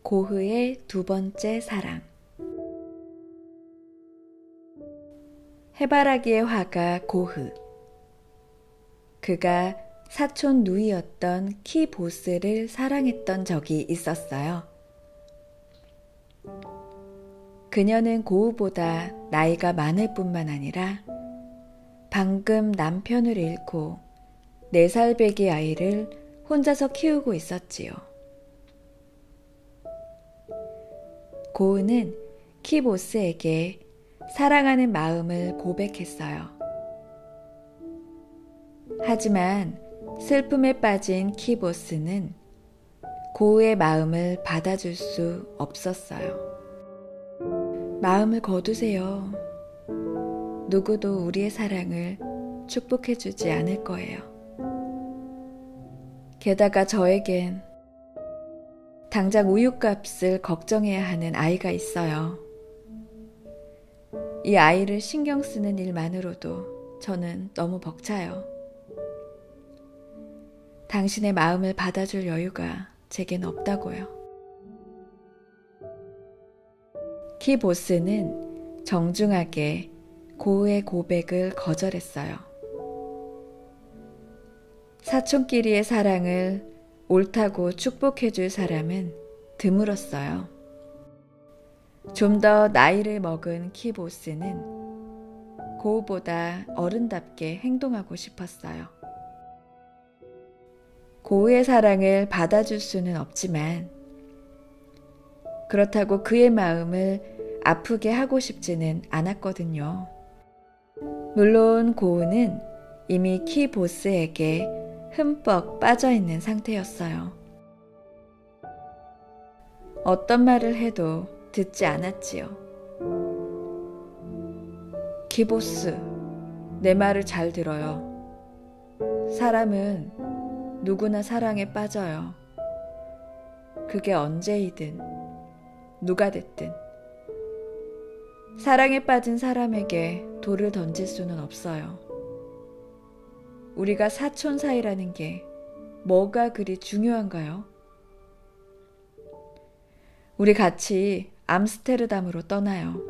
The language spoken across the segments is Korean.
고흐의 두 번째 사랑. 해바라기의 화가 고흐. 그가 사촌 누이였던 키 보스를 사랑했던 적이 있었어요. 그녀는 고흐보다 나이가 많을 뿐만 아니라 방금 남편을 잃고 4살 배기 아이를 혼자서 키우고 있었지요. 고흐는 키 보스에게 사랑하는 마음을 고백했어요. 하지만 슬픔에 빠진 키 보스는 고흐의 마음을 받아줄 수 없었어요. 마음을 거두세요. 누구도 우리의 사랑을 축복해주지 않을 거예요. 게다가 저에겐 당장 우유값을 걱정해야 하는 아이가 있어요. 이 아이를 신경 쓰는 일만으로도 저는 너무 벅차요. 당신의 마음을 받아줄 여유가 제겐 없다고요. 키 보스는 정중하게 고흐의 고백을 거절했어요. 사촌끼리의 사랑을 옳다고 축복해줄 사람은 드물었어요. 좀 더 나이를 먹은 키 보스는 고흐보다 어른답게 행동하고 싶었어요. 고흐의 사랑을 받아줄 수는 없지만 그렇다고 그의 마음을 아프게 하고 싶지는 않았거든요. 물론 고흐는 이미 키 보스에게 흠뻑 빠져있는 상태였어요. 어떤 말을 해도 듣지 않았지요. 키 보스, 내 말을 잘 들어요. 사람은 누구나 사랑에 빠져요. 그게 언제이든 누가 됐든 사랑에 빠진 사람에게 돌을 던질 수는 없어요. 우리가 사촌 사이라는 게 뭐가 그리 중요한가요? 우리 같이 암스테르담으로 떠나요.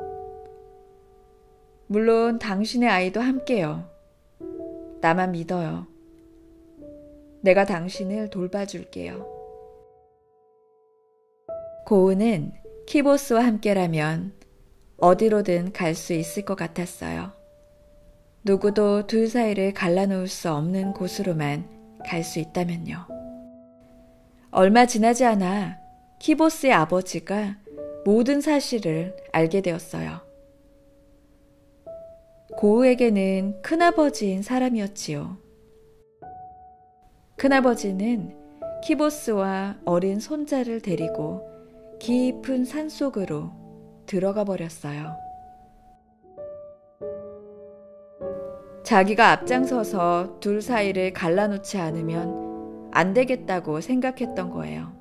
물론 당신의 아이도 함께요. 나만 믿어요. 내가 당신을 돌봐줄게요. 고흐는 키보스와 함께라면 어디로든 갈 수 있을 것 같았어요. 누구도 둘 사이를 갈라놓을 수 없는 곳으로만 갈 수 있다면요. 얼마 지나지 않아 키보스의 아버지가 모든 사실을 알게 되었어요. 고흐에게는 큰아버지인 사람이었지요. 큰아버지는 키보스와 어린 손자를 데리고 깊은 산속으로 들어가 버렸어요. 자기가 앞장서서 둘 사이를 갈라놓지 않으면 안 되겠다고 생각했던 거예요.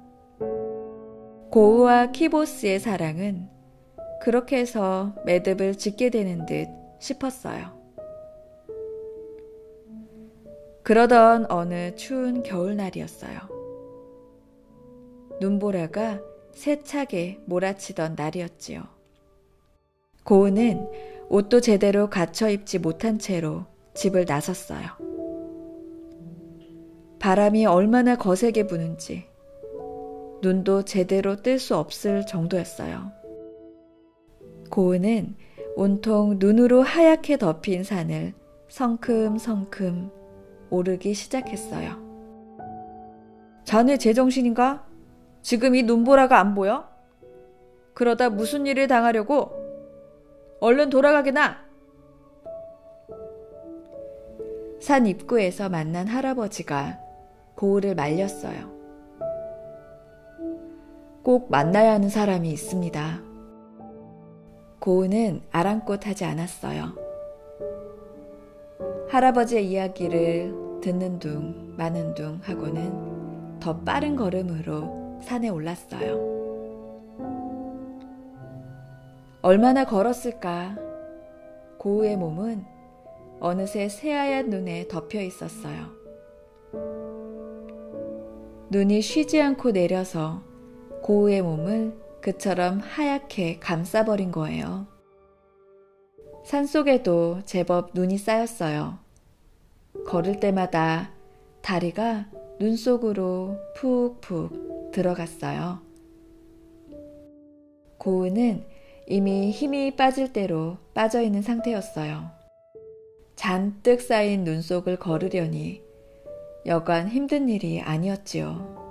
고흐와 키보스의 사랑은 그렇게 해서 매듭을 짓게 되는 듯 싶었어요. 그러던 어느 추운 겨울날이었어요. 눈보라가 세차게 몰아치던 날이었지요. 고흐는 옷도 제대로 갖춰 입지 못한 채로 집을 나섰어요. 바람이 얼마나 거세게 부는지 눈도 제대로 뜰 수 없을 정도였어요. 고흐는 온통 눈으로 하얗게 덮인 산을 성큼성큼 오르기 시작했어요. 자네 제정신인가? 지금 이 눈보라가 안 보여? 그러다 무슨 일을 당하려고? 얼른 돌아가게나! 산 입구에서 만난 할아버지가 고흐를 말렸어요. 꼭 만나야 하는 사람이 있습니다. 고흐는 아랑곳하지 않았어요. 할아버지의 이야기를 듣는 둥 마는 둥 하고는 더 빠른 걸음으로 산에 올랐어요. 얼마나 걸었을까? 고흐의 몸은 어느새 새하얀 눈에 덮여 있었어요. 눈이 쉬지 않고 내려서 고우의 몸을 그처럼 하얗게 감싸버린 거예요. 산속에도 제법 눈이 쌓였어요. 걸을 때마다 다리가 눈 속으로 푹푹 들어갔어요. 고우는 이미 힘이 빠질 대로 빠져있는 상태였어요. 잔뜩 쌓인 눈 속을 걸으려니 여간 힘든 일이 아니었지요.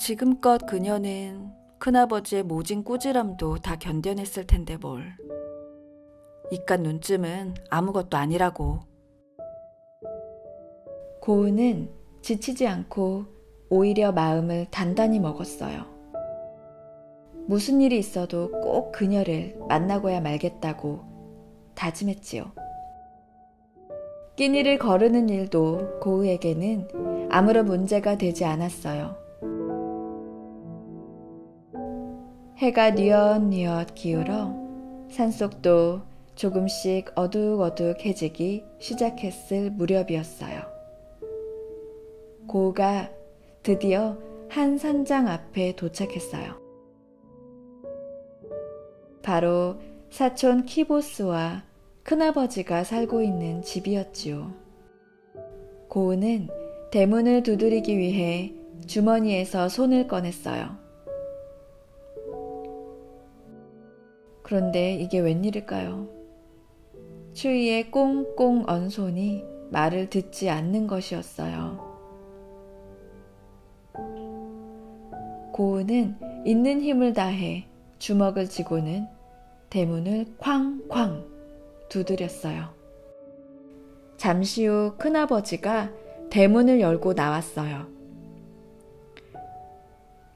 지금껏 그녀는 큰아버지의 모진 꾸지람도 다 견뎌냈을 텐데 뭘. 이깟 눈쯤은 아무것도 아니라고. 고우는 지치지 않고 오히려 마음을 단단히 먹었어요. 무슨 일이 있어도 꼭 그녀를 만나고야 말겠다고 다짐했지요. 끼니를 거르는 일도 고우에게는 아무런 문제가 되지 않았어요. 해가 뉘엿뉘엿 기울어 산속도 조금씩 어둑어둑해지기 시작했을 무렵이었어요. 고우가 드디어 한 산장 앞에 도착했어요. 바로 사촌 키보스와 큰아버지가 살고 있는 집이었지요. 고우는 대문을 두드리기 위해 주머니에서 손을 꺼냈어요. 그런데 이게 웬일일까요? 추위에 꽁꽁 언 손이 말을 듣지 않는 것이었어요. 고우는 있는 힘을 다해 주먹을 쥐고는 대문을 쾅쾅 두드렸어요. 잠시 후 큰아버지가 대문을 열고 나왔어요.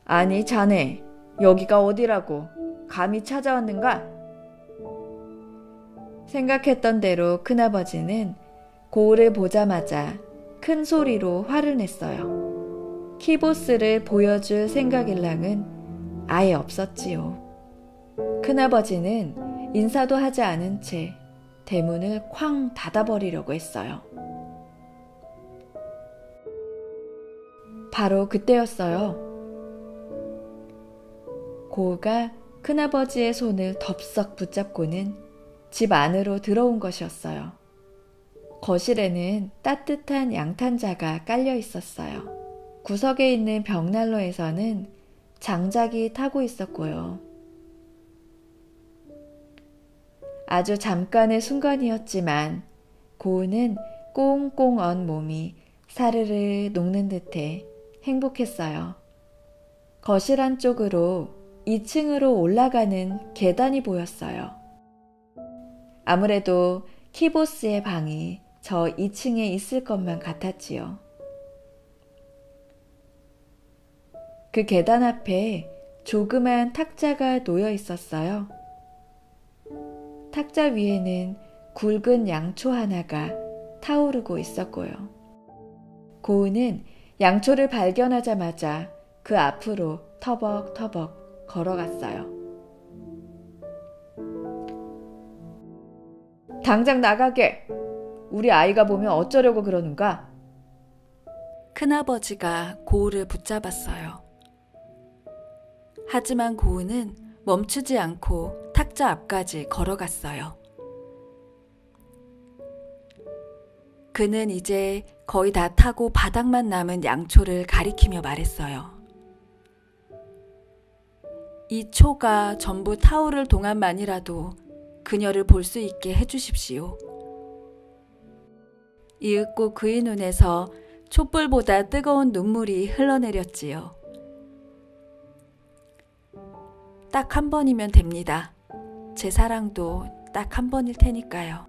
아니 자네, 여기가 어디라고? 감히 찾아왔는가? 생각했던 대로 큰아버지는 고우를 보자마자 큰 소리로 화를 냈어요. 키보스를 보여줄 생각일랑은 아예 없었지요. 큰아버지는 인사도 하지 않은 채 대문을 쾅 닫아버리려고 했어요. 바로 그때였어요. 고우가 큰아버지의 손을 덥석 붙잡고는 집 안으로 들어온 것이었어요. 거실에는 따뜻한 양탄자가 깔려 있었어요. 구석에 있는 벽난로에서는 장작이 타고 있었고요. 아주 잠깐의 순간이었지만 고우는 꽁꽁 언 몸이 사르르 녹는 듯해 행복했어요. 거실 안쪽으로 2층으로 올라가는 계단이 보였어요. 아무래도 키보스의 방이 저 2층에 있을 것만 같았지요. 그 계단 앞에 조그만 탁자가 놓여 있었어요. 탁자 위에는 굵은 양초 하나가 타오르고 있었고요. 고우는 양초를 발견하자마자 그 앞으로 터벅터벅 걸어갔어요. 당장 나가게! 우리 아이가 보면 어쩌려고 그러는가? 큰아버지가 고우를 붙잡았어요. 하지만 고우는 멈추지 않고 탁자 앞까지 걸어갔어요. 그는 이제 거의 다 타고 바닥만 남은 양초를 가리키며 말했어요. 이 초가 전부 타오를 동안만이라도 그녀를 볼 수 있게 해주십시오. 이윽고 그의 눈에서 촛불보다 뜨거운 눈물이 흘러내렸지요. 딱 한 번이면 됩니다. 제 사랑도 딱 한 번일 테니까요.